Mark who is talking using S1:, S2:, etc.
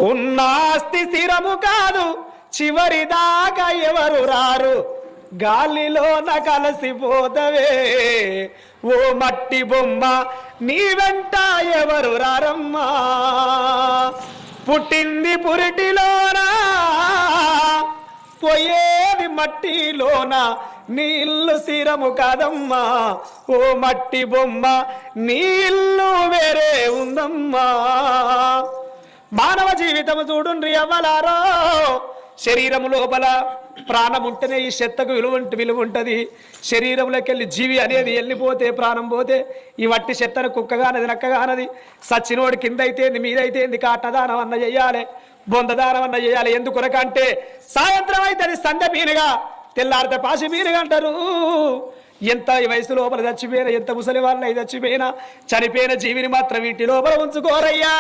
S1: ఉన్నాస్తి స్థిరము కాదు చివరిదాకా ఎవరు రారు గాలిలోన కలిసిపోతవే ఓ మట్టి బొమ్మ నీ వెంట ఎవరు రారమ్మా పుట్టింది పురిటిలోనా పోయేది మట్టిలోన నీ ఇల్లు స్థిరము కాదమ్మా ఓ మట్టి బొమ్మ నీ ఇల్లు వేరే ఉందమ్మా మానవ జీవితము చూడుండ్రి అవ్వలారో శరీరము లోపల ప్రాణం ఉంటేనే ఈ చెత్తకు విలువ ఉంటుంది శరీరంలోకి వెళ్ళి జీవి అనేది వెళ్ళిపోతే ప్రాణం పోతే ఈ వట్టి చెత్తను కుక్కగానది నక్కగానది సచ్చినోడు కింద అయితేంది మీదైతేంది కాటదానం అన్న చెయ్యాలి బొందదానం అన్న చేయాలి ఎందుకొరకంటే సాయంత్రం అయితే అది సంధ్య పీనుగా తెల్లారితే పాసి పీనుగా అంటారు ఎంత ఈ వయసు లోపల చచ్చిపోయినా ఎంత ముసలి వాళ్ళని చచ్చిపోయినా చనిపోయిన జీవిని మాత్రం ఇంటి లోపల ఉంచుకోరయ్యా